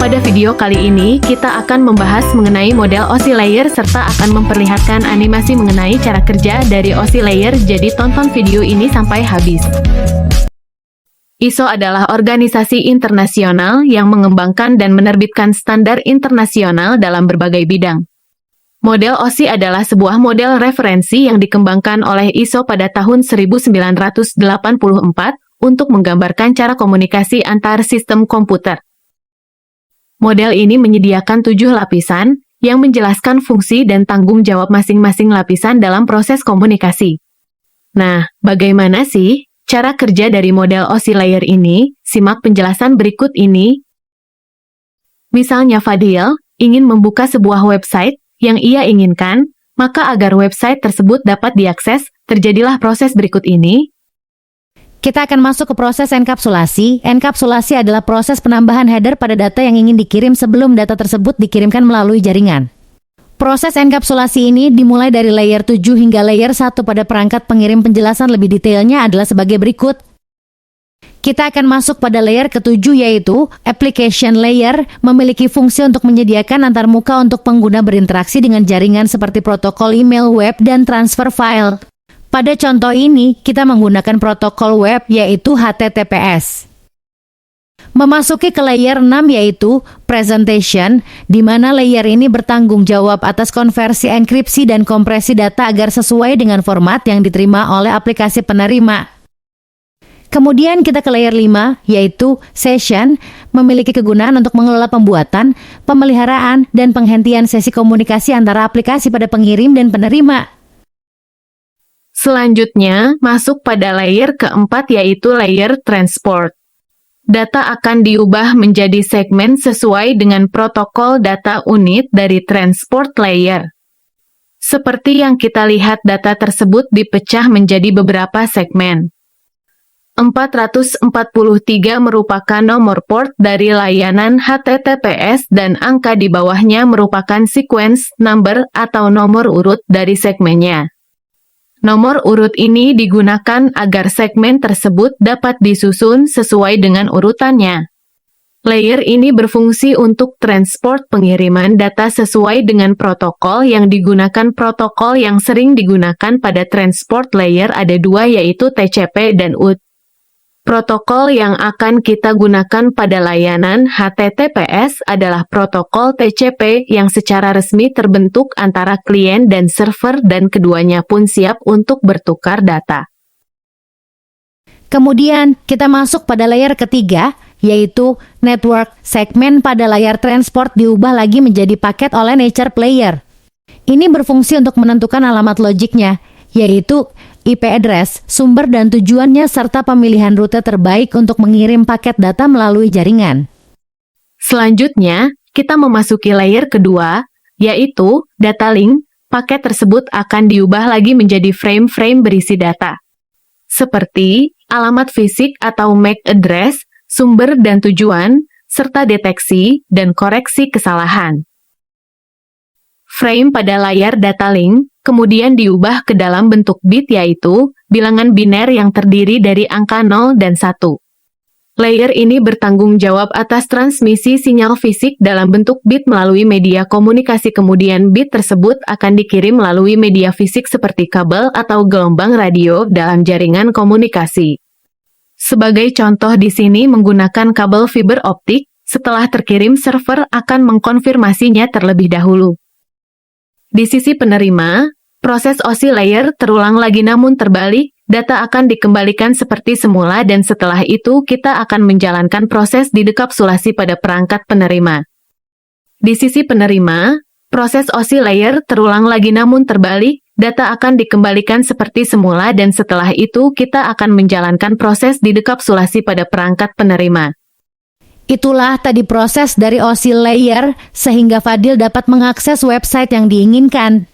Pada video kali ini, kita akan membahas mengenai model OSI layer serta akan memperlihatkan animasi mengenai cara kerja dari OSI layer, jadi tonton video ini sampai habis. ISO adalah organisasi internasional yang mengembangkan dan menerbitkan standar internasional dalam berbagai bidang. Model OSI adalah sebuah model referensi yang dikembangkan oleh ISO pada tahun 1984 untuk menggambarkan cara komunikasi antar sistem komputer. Model ini menyediakan 7 lapisan yang menjelaskan fungsi dan tanggung jawab masing-masing lapisan dalam proses komunikasi. Nah, bagaimana sih cara kerja dari model OSI layer ini? Simak penjelasan berikut ini. Misalnya Fadil ingin membuka sebuah website yang ia inginkan, maka agar website tersebut dapat diakses, terjadilah proses berikut ini. Kita akan masuk ke proses enkapsulasi. Enkapsulasi adalah proses penambahan header pada data yang ingin dikirim sebelum data tersebut dikirimkan melalui jaringan. Proses enkapsulasi ini dimulai dari layer 7 hingga layer 1 pada perangkat pengirim. Penjelasan lebih detailnya adalah sebagai berikut. Kita akan masuk pada layer ke-7 yaitu application layer, memiliki fungsi untuk menyediakan antarmuka untuk pengguna berinteraksi dengan jaringan seperti protokol email, web, dan transfer file. Pada contoh ini, kita menggunakan protokol web yaitu HTTPS. Memasuki ke layer 6 yaitu presentation, di mana layer ini bertanggung jawab atas konversi enkripsi dan kompresi data agar sesuai dengan format yang diterima oleh aplikasi penerima. Kemudian kita ke layer 5 yaitu session, memiliki kegunaan untuk mengelola pembuatan, pemeliharaan, dan penghentian sesi komunikasi antara aplikasi pada pengirim dan penerima. Selanjutnya, masuk pada layer keempat yaitu layer transport. Data akan diubah menjadi segmen sesuai dengan protokol data unit dari transport layer. Seperti yang kita lihat, data tersebut dipecah menjadi beberapa segmen. 443 merupakan nomor port dari layanan HTTPS dan angka di bawahnya merupakan sequence number atau nomor urut dari segmennya. Nomor urut ini digunakan agar segmen tersebut dapat disusun sesuai dengan urutannya. Layer ini berfungsi untuk transport pengiriman data sesuai dengan protokol yang digunakan. Protokol yang sering digunakan pada transport layer ada 2 yaitu TCP dan UDP. Protokol yang akan kita gunakan pada layanan HTTPS adalah protokol TCP yang secara resmi terbentuk antara klien dan server dan keduanya pun siap untuk bertukar data. Kemudian kita masuk pada layer ketiga yaitu network. Segmen pada layar transport diubah lagi menjadi paket oleh nature player. Ini berfungsi untuk menentukan alamat logiknya yaitu IP address, sumber dan tujuannya serta pemilihan rute terbaik untuk mengirim paket data melalui jaringan. Selanjutnya, kita memasuki layer kedua, yaitu data link. Paket tersebut akan diubah lagi menjadi frame-frame berisi data. Seperti alamat fisik atau MAC address, sumber dan tujuan, serta deteksi dan koreksi kesalahan. Frame pada layar data link kemudian diubah ke dalam bentuk bit yaitu bilangan biner yang terdiri dari angka 0 dan 1. Layer ini bertanggung jawab atas transmisi sinyal fisik dalam bentuk bit melalui media komunikasi, kemudian bit tersebut akan dikirim melalui media fisik seperti kabel atau gelombang radio dalam jaringan komunikasi. Sebagai contoh di sini menggunakan kabel fiber optik, setelah terkirim server akan mengkonfirmasinya terlebih dahulu. Di sisi penerima, proses OSI layer terulang lagi namun terbalik, data akan dikembalikan seperti semula dan setelah itu kita akan menjalankan proses didekapsulasi pada perangkat penerima. Di sisi penerima, proses OSI layer terulang lagi namun terbalik, data akan dikembalikan seperti semula dan setelah itu kita akan menjalankan proses didekapsulasi pada perangkat penerima. Itulah tadi proses dari OSI layer sehingga Fadil dapat mengakses website yang diinginkan.